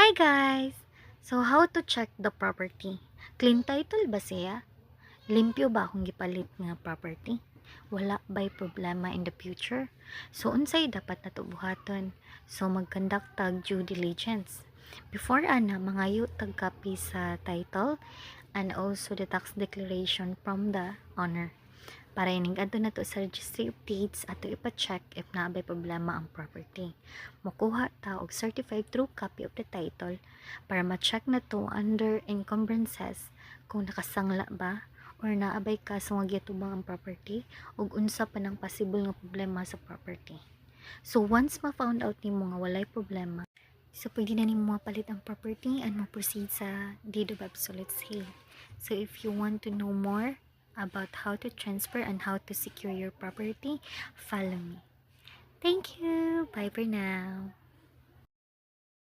Hi guys! So how to check the property? Clean title ba siya? Limpyo ba akong gipalit nga property? Wala ba'y problema in the future? So unsay dapat nato buhaton? So mag-conduct tag due diligence. Before ana, mangayo tag copy sa title and also the tax declaration from the owner. Para ining adto na to sa registry updates ato ipa-check if naabay problema ang property. Makuha ta og certified true copy of the title para ma-check na to under encumbrances kung nakasangla ba or naabay ka sa mga gitubang ang property ug unsa pa ng possible nga problema sa property. So once ma-found out nimo nga walay problema, so pwede na nimo mapalit ang property and mo-proceed sa deed of absolute sale. So if you want to know more about how to transfer and how to secure your property, follow me. Thank you. Bye for now.